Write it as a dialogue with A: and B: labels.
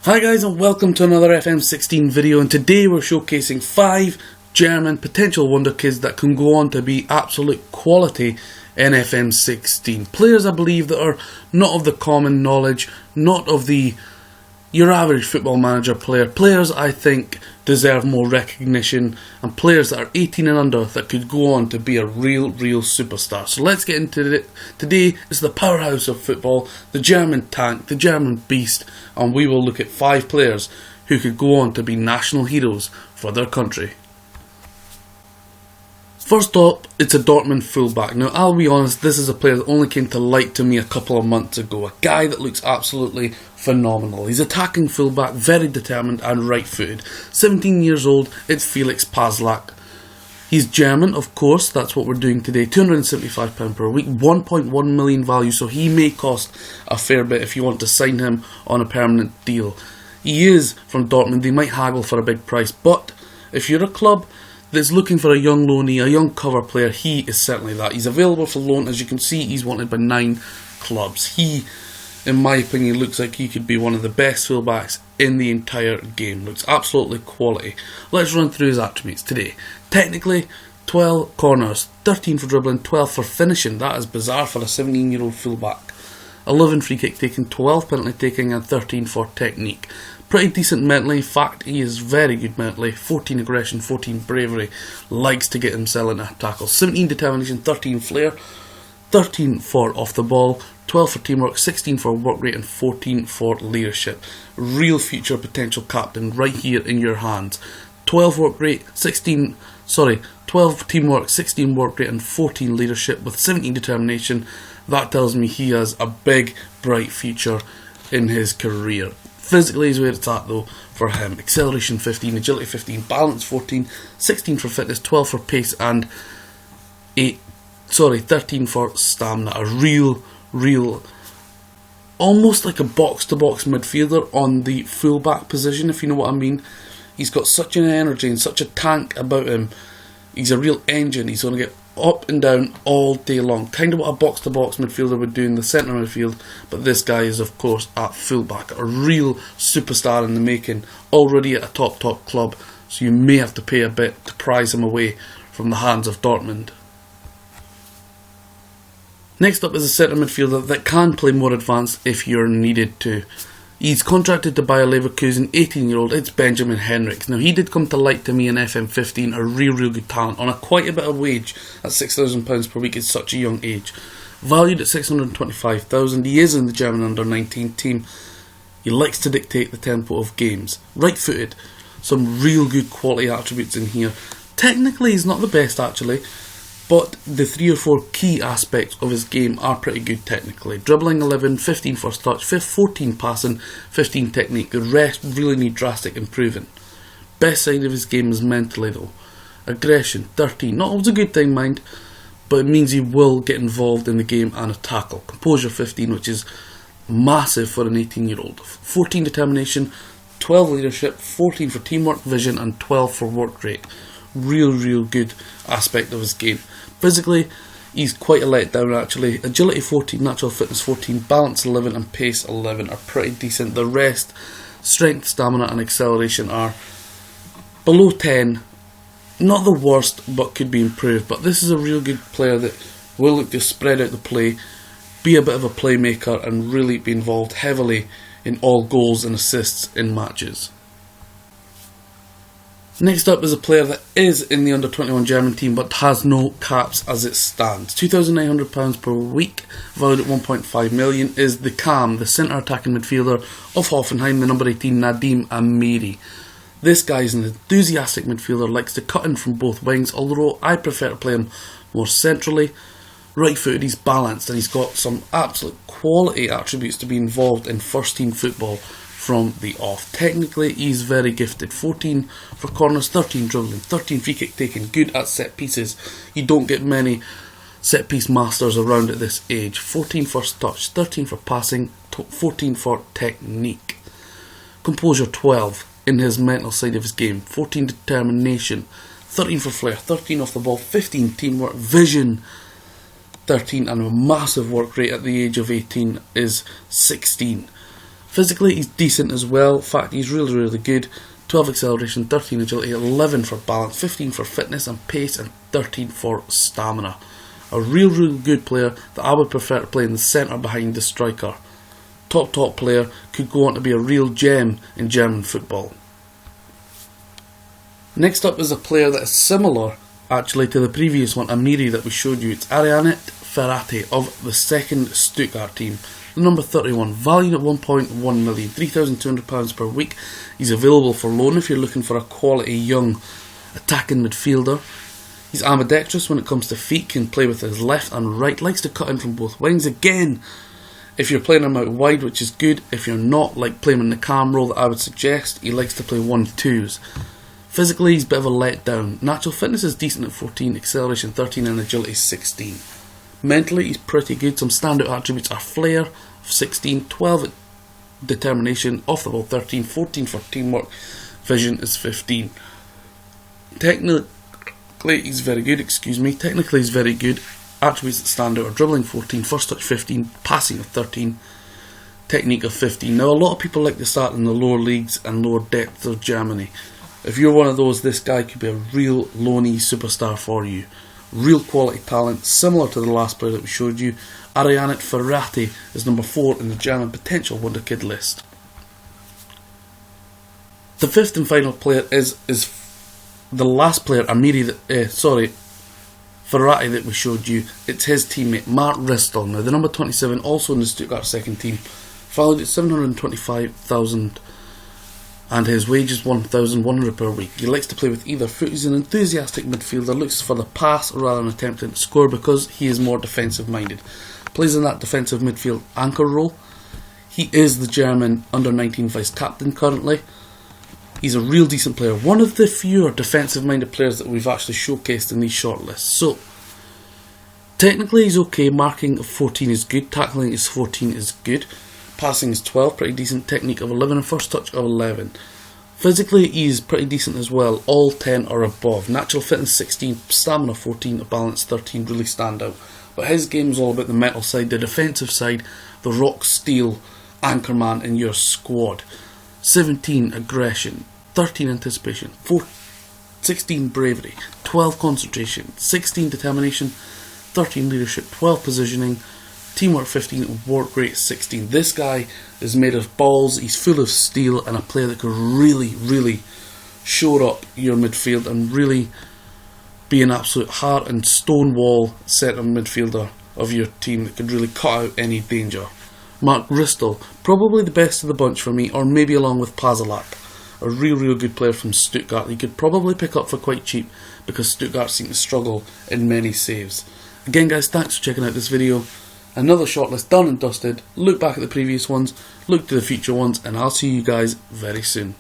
A: Hi guys and welcome to another FM16 video, and today we're showcasing 5 German potential Wonderkids that can go on to be absolute quality in FM16. Players I believe that are not of the common knowledge, not of your average football manager player. Players I think deserve more recognition, and players that are 18 and under that could go on to be a real superstar. So let's get into it. Today is the powerhouse of football, the German tank, the German beast, and we will look at 5 players who could go on to be national heroes for their country. First up, it's a Dortmund fullback. Now, I'll be honest, this is a player that only came to light to me a couple of months ago. A guy that looks absolutely phenomenal. He's attacking fullback, very determined and right-footed. 17 years old, it's Felix Paz. He's German, of course, that's what we're doing today. £275 per week, 1.1 million value, so he may cost a fair bit if you want to sign him on a permanent deal. He is from Dortmund, they might haggle for a big price, but if you're a club that's looking for a young loanee, a young cover player, he is certainly that. He's available for loan. As you can see, he's wanted by 9 clubs. He, in my opinion, looks like he could be one of the best fullbacks in the entire game. Looks absolutely quality. Let's run through his attributes today. Technically, 12 corners, 13 for dribbling, 12 for finishing. That is bizarre for a 17-year-old fullback. 11 free kick taking, 12 penalty taking, and 13 for technique. Pretty decent mentally. In fact, he is very good mentally. 14 aggression, 14 bravery. Likes to get himself into tackles. 17 determination, 13 flair, 13 for off the ball, 12 for teamwork, 16 for work rate, and 14 for leadership. Real future potential captain right here in your hands. 12 work rate, 12 teamwork, 16 work rate, and 14 leadership with 17 determination. That tells me he has a big, bright future in his career. Physically is where it's at though for him. Acceleration 15, agility 15, balance 14, 16 for fitness, 12 for pace, and 13 for stamina. A real, almost like a box-to-box midfielder on the full-back position, if you know what I mean. He's got such an energy and such a tank about him. He's a real engine. He's going to get up and down all day long. Kind of what a box-to-box midfielder would do in the centre midfield, but this guy is of course at full-back. A real superstar in the making, already at a top club, so you may have to pay a bit to prize him away from the hands of Dortmund. Next up is a centre midfielder that can play more advanced if you're needed to. He's contracted to Bayer Leverkusen, 18-year-old, it's Benjamin Hendrix. Now, he did come to light to me in FM15, a real good talent, on quite a bit of wage at £6,000 per week at such a young age. Valued at £625,000, he is in the German under-19 team. He likes to dictate the tempo of games. Right-footed, some real good quality attributes in here. Technically, he's not the best actually, but the 3 or 4 key aspects of his game are pretty good technically. Dribbling 11, 15 first touch, 14 passing, 15 technique. The rest really need drastic improving. Best side of his game is mentally though. Aggression 13, not always a good thing mind, but it means he will get involved in the game and a tackle. Composure 15, which is massive for an 18-year-old. 14 determination, 12 leadership, 14 for teamwork, vision, and 12 for work rate. Real good aspect of his game. Physically, he's quite a letdown actually. Agility 14, natural fitness 14, balance 11, and pace 11 are pretty decent. The rest, strength, stamina, and acceleration are below 10. Not the worst, but could be improved. But this is a real good player that will look to spread out the play, be a bit of a playmaker, and really be involved heavily in all goals and assists in matches. Next up is a player that is in the under-21 German team but has no caps as it stands. £2,900 per week, valued at 1.5 million, is the Cam, the centre attacking midfielder of Hoffenheim, the number 18 Gnabry. This guy is an enthusiastic midfielder, likes to cut in from both wings, although I prefer to play him more centrally. Right-footed, he's balanced, and he's got some absolute quality attributes to be involved in first-team football from the off. Technically, he's very gifted. 14 for corners, 13 dribbling, 13 free kick taking, good at set pieces. You don't get many set piece masters around at this age. 14 first touch, 13 for passing, 14 for technique. Composure 12 in his mental side of his game, 14 determination, 13 for flair, 13 off the ball, 15 teamwork, vision 13, and a massive work rate at the age of 18 is 16. Physically, he's decent as well. In fact, he's really, really good. 12 acceleration, 13 agility, 11 for balance, 15 for fitness and pace, and 13 for stamina. A real good player that I would prefer to play in the centre behind the striker. Top player, could go on to be a real gem in German football. Next up is a player that is similar actually to the previous one, Gnabry, that we showed you. It's Arianet Ferrati of the second Stuttgart team. The number 31, valued at 1.1 million, £3,200 per week. He's available for loan if you're looking for a quality young attacking midfielder. He's ambidextrous when it comes to feet, can play with his left and right, likes to cut in from both wings. Again, if you're playing him out wide, which is good. If you're not, like playing him in the cam role that I would suggest, he likes to play 1-2s. Physically, he's a bit of a letdown. Natural fitness is decent at 14, acceleration 13 and agility 16. Mentally, he's pretty good. Some standout attributes are flair of 16, 12 at determination, off the ball 13, 14 for teamwork, vision is 15. Technically, he's very good, Technically, he's very good. Attributes that stand out are dribbling 14, first touch 15, passing of 13, technique of 15. Now, a lot of people like to start in the lower leagues and lower depths of Germany. If you're one of those, this guy could be a real loanee superstar for you. Real quality talent, similar to the last player that we showed you. Arianet Ferrati is number 4 in the German potential Wonderkid list. The fifth and final player is the last player, Ferrati, that we showed you. It's his teammate, Mark Ristel. Now, the number 27, also in the Stuttgart second team, valued at 725,000, and his wage is 1,100 per week. He likes to play with either foot. He's an enthusiastic midfielder, looks for the pass rather than attempting to score because he is more defensive minded. Plays in that defensive midfield anchor role. He is the German under-19 vice captain currently. He's a real decent player. One of the fewer defensive minded players that we've actually showcased in these shortlists. So, technically he's okay. Marking of 14 is good. Tackling is 14 is good. Passing is 12, pretty decent. Technique of 11 and first touch of 11. Physically, he's pretty decent as well. All 10 or above. Natural fitness 16, stamina 14, balance 13 really stand out. But his game's all about the mental side, the defensive side, the rock steel anchorman in your squad. 17 aggression, 13 anticipation, 16 bravery, 12 concentration, 16 determination, 13 leadership, 12 positioning, teamwork 15, work rate 16. This guy is made of balls, he's full of steel, and a player that could really shore up your midfield and really be an absolute heart and stone wall centre midfielder of your team that could really cut out any danger. Mark Ristel, probably the best of the bunch for me, or maybe along with Pazalak, a real good player from Stuttgart. You could probably pick up for quite cheap because Stuttgart seem to struggle in many saves. Again guys, thanks for checking out this video. Another shortlist done and dusted. Look back at the previous ones, look to the future ones, and I'll see you guys very soon.